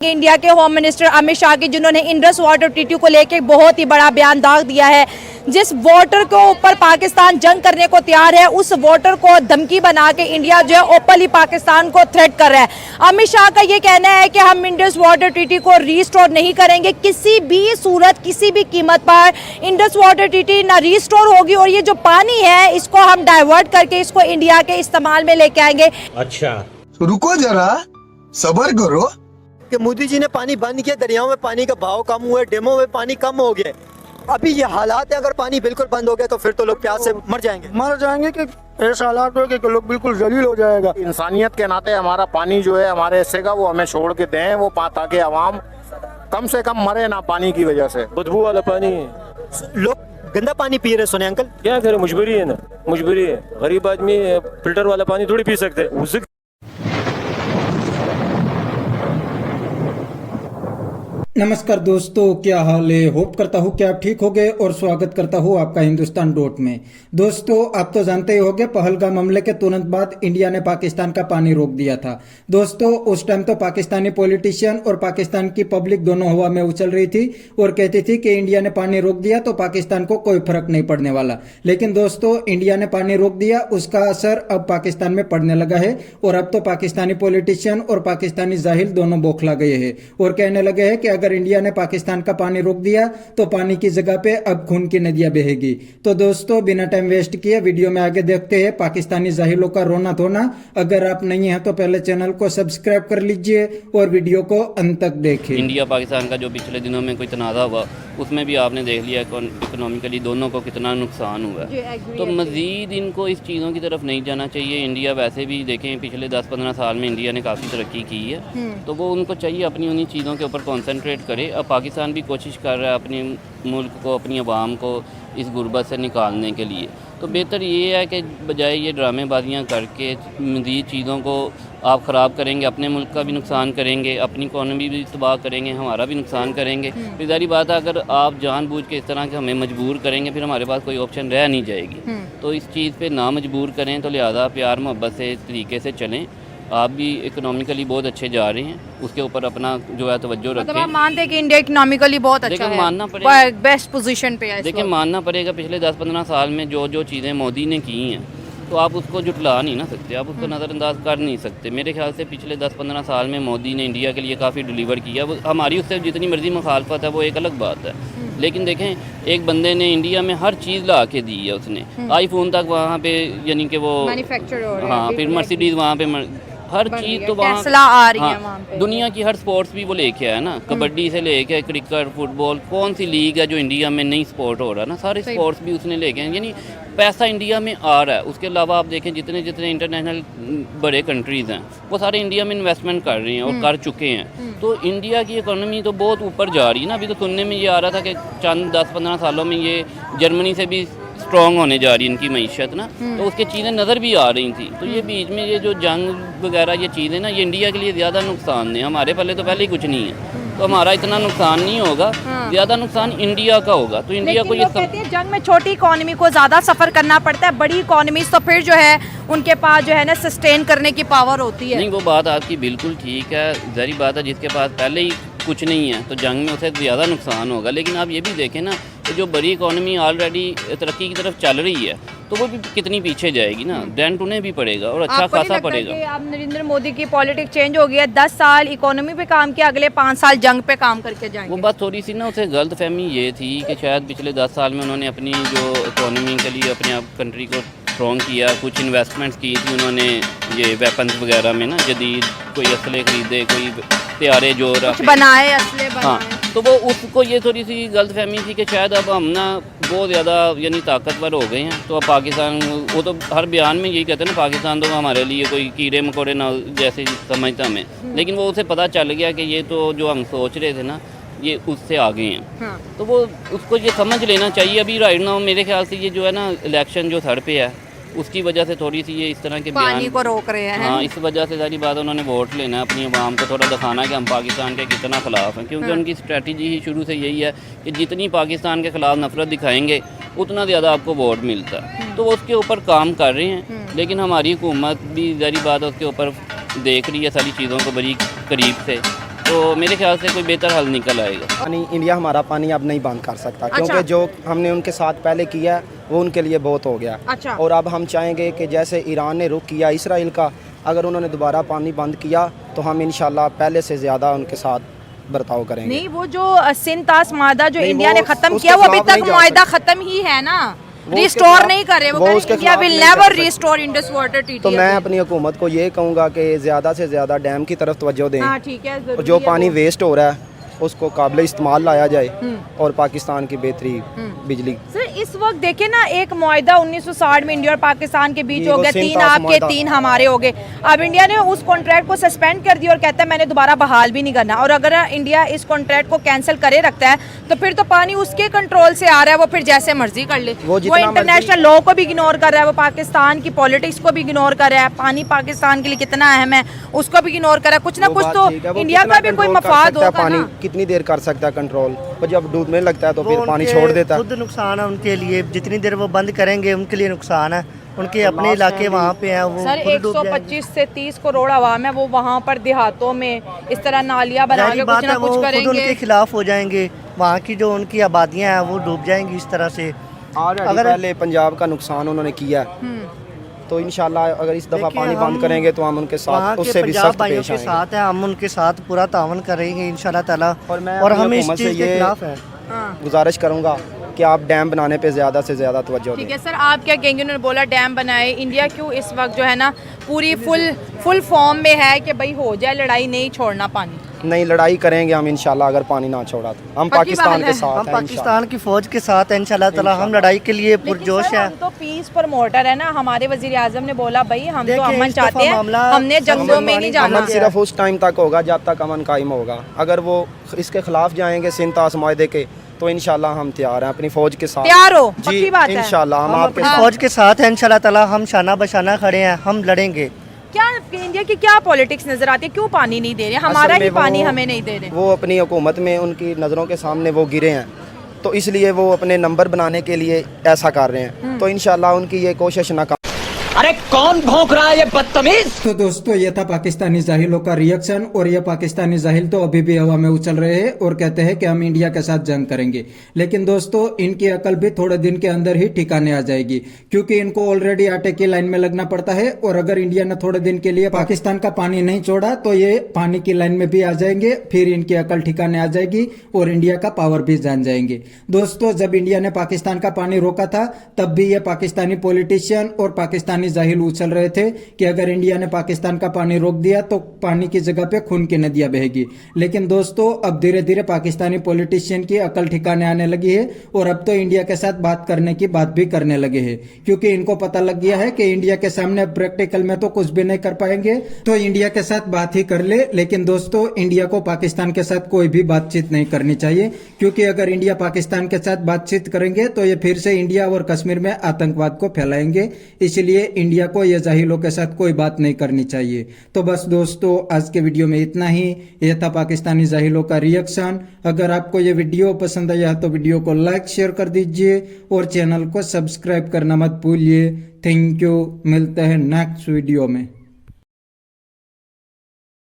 India के home minister Amit Shah की, जिन्होंने इंडस वाटर ट्रीटी को लेकर बहुत ही बड़ा बयान दाग दिया है। जिस वोटर के ऊपर पाकिस्तान जंग करने को तैयार है, उस वोटर को धमकी बना के इंडिया जो है ओपनली पाकिस्तान को थ्रेट कर रहा है। अमित शाह का ये कहना है कि हम इंडस वाटर ट्रीटी को रीस्टोर नहीं करेंगे, किसी भी सूरत किसी भी कीमत पर इंडस वाटर ट्रीटी ना रीस्टोर होगी, और ये जो पानी है इसको हम डाइवर्ट करके इसको इंडिया के इस्तेमाल में लेके आएंगे। अच्छा रुको जरा, सब्र करो कि मोदी जी ने पानी बंद किया, दरियाओं में पानी का भाव कम हुआ, डैमों में पानी कम हो गया। अभी ये हालात है, अगर पानी बिल्कुल बंद हो गया तो फिर तो लोग प्यास से मर जाएंगे कि ऐसा हालात हो कि लोग बिल्कुल जलील हो जाएगा। इंसानियत के नाते हमारा पानी जो है हमारे हिस्से का वो हमें छोड़ के दें, वो ताकि आवाम कम से कम मरे ना पानी की वजह से। बदबू वाला पानी है, लोग गंदा पानी पी रहे। सुने अंकल, क्या करें, मजबूरी है ना, मजबूरी है। गरीब आदमी फिल्टर वाला पानी थोड़ी पी सकते हैं। नमस्कार दोस्तों, क्या हाल है। होप करता हूँ कि आप ठीक होंगे और स्वागत करता हूँ आपका हिंदुस्तान डॉट में। दोस्तों, आप तो जानते ही होंगे, पहलगाम हमले के तुरंत बाद इंडिया ने पाकिस्तान का पानी रोक दिया था। दोस्तों, उस टाइम तो पाकिस्तानी पॉलिटिशियन और पाकिस्तान की पब्लिक दोनों हवा में उछल रही थी और कहती थी कि इंडिया ने पानी रोक दिया तो पाकिस्तान को कोई फर्क नहीं पड़ने वाला। लेकिन दोस्तों, इंडिया ने पानी रोक दिया, उसका असर अब पाकिस्तान में पड़ने लगा है और अब तो पाकिस्तानी पॉलिटिशियन और पाकिस्तानी जाहिल दोनों बौखला गए हैं और कहने लगे हैं कि अगर इंडिया ने पाकिस्तान का पानी रोक दिया तो पानी की जगह पे अब खून की नदियां बहेगी। तो दोस्तों, बिना टाइम वेस्ट किए वीडियो में आगे देखते हैं पाकिस्तानी जाहिलों का रोना धोना। अगर आप नहीं हैं तो पहले चैनल को सब्सक्राइब कर लीजिए और वीडियो को अंत तक देखें। इंडिया पाकिस्तान का जो पिछले दिनों में कोई तनाज़ा हुआ, उसमें भी आपने देख लिया इकोनॉमिकली दोनों को कितना नुकसान हुआ है। तो मज़ीद इनको इस चीज़ों की तरफ नहीं जाना चाहिए। इंडिया वैसे भी देखें पिछले 10-15 साल में इंडिया ने काफ़ी तरक्की की है, तो वो उनको चाहिए अपनी उन्हीं चीज़ों के ऊपर कॉन्सेंट्रेट करे। अब पाकिस्तान भी कोशिश कर रहा है अपने मुल्क को, अपनी आवाम को इस गुर्बत से निकालने के लिए। तो बेहतर ये है कि बजाय ये ड्रामेबाजियाँ करके मज़ीद चीज़ों को आप ख़राब करेंगे, अपने मुल्क का भी नुकसान करेंगे, अपनी इकॉनमी भी तबाह करेंगे, हमारा भी नुकसान करेंगे। फिर जारी बात है, अगर आप जानबूझ के इस तरह के हमें मजबूर करेंगे, फिर हमारे पास कोई ऑप्शन रह नहीं जाएगी। तो इस चीज़ पे ना मजबूर करें, तो लिहाजा प्यार मोहब्बत से इस तरीके से चलें। आप भी इकोनॉमिकली बहुत अच्छे जा रहे हैं, उसके ऊपर अपना जो है तवज्जो रखें। मतलब आप मानते हैं कि इंडिया इकोनॉमिकली बहुत अच्छा है, मानना पड़ेगा, बेस्ट पोजीशन पे है। देखिए मानना पड़ेगा, पिछले 10-15 साल में जो जो चीज़ें मोदी ने की हैं, तो आप उसको जुटला नहीं ना सकते, आप उसको नज़रअंदाज कर नहीं सकते। मेरे ख्याल से पिछले 10-15 साल में मोदी ने इंडिया के लिए काफ़ी डिलीवर किया। वो हमारी उससे जितनी मर्जी मुखालफत है वो एक अलग बात है, लेकिन देखें एक बंदे ने इंडिया में हर चीज़ ला के दी है। उसने आईफोन तक वहाँ पे, यानी कि वो मैन्युफैक्चर हो रहा है। हाँ, फिर मर्सिडीज़ वहाँ पे, हर चीज़ तो वहाँ आ रही है हाँ, वहाँ पे। दुनिया की हर स्पोर्ट्स भी वो लेके आया ना, कबड्डी से लेके क्रिकेट, फुटबॉल, कौन सी लीग है जो इंडिया में नहीं स्पोर्ट हो रहा ना, सारे स्पोर्ट्स भी उसने लेके आए। यानी पैसा इंडिया में आ रहा है। उसके अलावा आप देखें जितने जितने इंटरनेशनल बड़े कंट्रीज़ हैं वो सारे इंडिया में इन्वेस्टमेंट कर रहे हैं और कर चुके हैं। तो इंडिया की इकोनॉमी तो बहुत ऊपर जा रही है ना। अभी तो सुनने में ये आ रहा था कि चंद 10-15 सालों में ये जर्मनी से भी स्ट्रॉन्ग होने जा रही है इनकी मईशत ना, तो उसके चीज़ें नज़र भी आ रही थी। तो ये बीच में ये जो जंग वगैरह ये चीज़ें ना, ये इंडिया के लिए ज़्यादा नुकसान है। हमारे पहले तो पहले ही कुछ नहीं है, तो हमारा इतना नुकसान नहीं होगा, ज़्यादा नुकसान इंडिया का होगा। तो इंडिया को ये कहते हैं जंग में छोटी इकोनॉमी को ज़्यादा सफ़र करना पड़ता है, बड़ी इकोनॉमी तो फिर जो है उनके पास जो है ना सस्टेन करने की पावर होती है। नहीं, वो बात आपकी बिल्कुल ठीक है। ज़ाहिर बात है, जिसके पास पहले ही कुछ नहीं है तो जंग में उसे ज़्यादा नुकसान होगा। लेकिन आप ये भी देखें ना कि जो बड़ी इकोनॉमी ऑलरेडी तरक्की की तरफ चल रही है, तो वो भी कितनी पीछे जाएगी ना, डेंट उन्हें भी पड़ेगा और अच्छा खासा पड़ेगा। अब नरेंद्र मोदी की पॉलिटिक्स चेंज हो गई है, 10 साल इकोनॉमी पे काम किया, अगले 5 साल जंग पे काम करके जाएंगे। वो बात थोड़ी सी ना उसे गलत फहमी ये थी कि शायद पिछले 10 साल में उन्होंने अपनी जो इकोनॉमी के लिए अपने आप कंट्री को स्ट्रॉन्ग किया, कुछ इन्वेस्टमेंट्स की थी उन्होंने, ये वेपन्स वगैरह में ना, जदीद कोई असले खरीदे, कोई तैयारे जो बनाए, असले बनाए। हाँ, तो वो उसको ये थोड़ी सी गलत फहमी थी कि शायद अब हम ना बहुत ज़्यादा यानी ताकतवर हो गए हैं, तो अब पाकिस्तान, वो तो हर बयान में यही कहते हैं ना, पाकिस्तान तो हमारे लिए कोई कीड़े मकोड़े ना जैसे समझता हमें। लेकिन वो उसे पता चल गया कि ये तो जो हम सोच रहे थे ना, ये उससे आगे हैं। हाँ। तो वो उसको ये समझ लेना चाहिए। अभी राइट नाउ मेरे ख्याल से ये जो है ना इलेक्शन जो सर पे है, उसकी वजह से थोड़ी सी ये इस तरह के पानी को रोक रहे हैं। हाँ, इस वजह से सारी बात उन्होंने वोट लेना है, अपनी आवाम को थोड़ा दिखाना कि हम पाकिस्तान के कितना ख़िलाफ़ हैं। क्योंकि उनकी स्ट्रेटजी ही शुरू से यही है कि जितनी पाकिस्तान के ख़िलाफ़ नफरत दिखाएंगे उतना ज़्यादा आपको वोट मिलता है। तो वो उसके ऊपर काम कर रहे हैं, लेकिन हमारी हुकूमत भी सारी बात उसके ऊपर देख रही है सारी चीज़ों को बड़ी करीब से। तो मेरे ख्याल से कोई बेहतर हल निकल आएगा। पानी इंडिया हमारा पानी अब नहीं बंद कर सकता, अच्छा। क्योंकि जो हमने उनके साथ पहले किया है वो उनके लिए बहुत हो गया। अच्छा। और अब हम चाहेंगे कि जैसे ईरान ने रुख किया इसराइल का, अगर उन्होंने दोबारा पानी बंद किया तो हम इंशाल्लाह पहले से ज़्यादा उनके साथ बर्ताव करेंगे। नहीं, वो जो सिंतास मादा जो नहीं, इंडिया वो ने खत्म उसके किया वो अभी खिलाफ तक नहीं जा मुआहिदा सकते। खत्म ही है ना, वो उसके रिस्टोर खिलाफ- नहीं कर रहे। वो वो उसके इंडिया खिलाफ विल नहीं जा नेवर सकते। Restore Indus water treaty. तो मैं अपनी हुकूमत को ये कहूँगा कि ज़्यादा से ज़्यादा डैम की तरफ तवज्जो दें। हाँ ठीक है, और जरूरी जो है पानी वो। वेस्ट हो रहा है उसको काबिल इस्तेमाल लाया जाए और पाकिस्तान की बेहतरी बिजली। सर इस वक्त देखिए ना, एक मुआहिदा 1960 में इंडिया और पाकिस्तान के बीच ये हो वो गया, सिंध 3 तास आपके मुआहिदा। 3 हमारे हो गए। अब इंडिया ने उस कॉन्ट्रैक्ट को सस्पेंड कर दिया और कहता है मैंने दोबारा बहाल भी नहीं करना। और अगर इंडिया इस कॉन्ट्रैक्ट को कैंसिल करे रखता है तो फिर तो पानी उसके कंट्रोल से आ रहा है, वो फिर जैसे मर्जी कर ले। वो वो जितना इंटरनेशनल लॉ को भी इग्नोर कर रहा है, वो पाकिस्तान की पॉलिटिक्स को भी इग्नोर कर रहा है। पानी पाकिस्तान के लिए कितना अहम है उसको भी इग्नोर कर रहा है। कुछ ना वो कुछ बात तो ठीक है, वो इंडिया कितना का भी कोई कंट्रोल कर मफाद सकता है होगा पानी ना। कितनी देर कर सकता है कंट्रोल, और जब डूबने लगता है तो वो फिर पानी उनके छोड़ देता है। खुद नुकसान है उनके लिए, जितनी देर वो बंद करेंगे उनके लिए नुकसान है। उनके अपने इलाके वहाँ पे हैं, वो सर खुद डूब जाएंगे। 125 से 30 करोड़ आवाम है, वो वहाँ पर देहातों में इस तरह नालियाँ बना जाहिर के बात कुछ ना है, वो कुछ खुद करेंगे। उनके खिलाफ हो जाएंगे। वहाँ की जो उनकी आबादियाँ हैं वो डूब जाएंगी इस तरह से। अगर पहले पंजाब का नुकसान उन्होंने किया तो इंशाल्लाह अगर इस दफ़ा देखिए, पानी हम बंद करेंगे तो हम उनके वहाँ साथ के उससे भी पंजाब सख्त भाइयों पेश के आएंगे। साथ हैं, हम उनके साथ पूरा तावन करेंगे इंशाल्लाह ताला। और मैं और अपनी हम इस हुकूमत से चीज़ के ये खिलाफ हैं। गुजारिश करूंगा कि आप डैम बनाने पे ज़्यादा से ज़्यादा तवज्जो ठीक दें। है सर, आप क्या कहेंगे? उन्होंने बोला डैम बनाए। इंडिया क्यों इस वक्त जो है ना पूरी फुल फॉर्म में है कि भाई हो जाए लड़ाई, नहीं छोड़ना पानी। नहीं, लड़ाई करेंगे हम इंशाल्लाह, अगर पानी ना छोड़ा तो हम पक्की पाकिस्तान बात के है। साथ हम हैं पाकिस्तान की फौज के साथ हैं इंशाल्लाह ताला। हम लड़ाई के लिए लेकिन पुरजोश सर, हैं। हम तो पीस प्रमोटर है ना। हमारे वजीर आजम ने बोला भाई हम तो देखिए, अमन इस दफा चाहते हैं, मामला हमने जंगलों में नहीं जाना। अमन सिर्फ उस टाइम तक होगा जब तक अमन कायम होगा। अगर वो इसके खिलाफ जाएंगे सिंतास मुआहदे के तो इंशाल्लाह हम तैयार हैं अपनी फौज के साथ। तैयार हो? जी पक्की बात है। इंशाल्लाह हम हम आपके अपनी साथ। फौज के साथ हैं इंशाल्लाह ताला। हम शाना बशाना खड़े हैं, हम लड़ेंगे। क्या इंडिया की क्या पॉलिटिक्स नजर आती है? क्यों पानी नहीं दे रहे? हमारा असल में ही पानी वो- हमें नहीं दे रहे। वो अपनी हुकूमत में उनकी नज़रों के सामने वो गिरे हैं, तो इसलिए वो अपने नंबर बनाने के लिए ऐसा कर रहे हैं। तो इंशाल्लाह उनकी ये कोशिश नाकाम। तो दोस्तों ये था पाकिस्तानी जाहिलों का रिएक्शन। और ये पाकिस्तानी जाहिल तो अभी भी हवा में उछल रहे हैं और कहते हैं कि हम इंडिया के साथ जंग करेंगे। लेकिन दोस्तों इनकी अकल भी थोड़े दिन के अंदर ही ठिकाने आ जाएगी, क्योंकि इनको ऑलरेडी आटे की लाइन में लगना पड़ता है। और अगर इंडिया ने थोड़े दिन के लिए पाकिस्तान का पानी नहीं छोड़ा तो ये पानी की लाइन में भी आ जाएंगे, फिर इनकी अकल ठिकाने आ जाएगी और इंडिया का पावर भी जान जाएंगे। दोस्तों जब इंडिया ने पाकिस्तान का पानी रोका था तब भी ये पाकिस्तानी पॉलिटिशियन और पाकिस्तानी जाहिल उछल रहे थे कि अगर इंडिया ने पाकिस्तान का पानी रोक दिया तो पानी की जगह पे खून की नदियां बहेगी। लेकिन दोस्तों अब धीरे धीरे पाकिस्तानी पॉलिटिशियन की अकल ठिकाने आने लगी है और अब तो इंडिया के साथ बात करने की बात भी करने लगे हैं, क्योंकि इनको पता लग गया है कि इंडिया के सामने प्रैक्टिकल में तो कुछ भी नहीं कर पाएंगे, तो इंडिया के साथ बात ही कर ले। लेकिन दोस्तों इंडिया को पाकिस्तान के साथ कोई भी बातचीत नहीं करनी चाहिए, क्योंकि अगर इंडिया पाकिस्तान के साथ बातचीत करेंगे तो ये फिर से इंडिया और कश्मीर में आतंकवाद को फैलाएंगे। इसलिए इंडिया को ये जाहिलों के साथ कोई बात नहीं करनी चाहिए। तो बस दोस्तों आज के वीडियो में इतना ही। यह था पाकिस्तानी जाहिलों का रिएक्शन। अगर आपको ये वीडियो पसंद आया तो वीडियो को लाइक शेयर कर दीजिए और चैनल को सब्सक्राइब करना मत भूलिए। थैंक यू, मिलते हैं नेक्स्ट वीडियो में।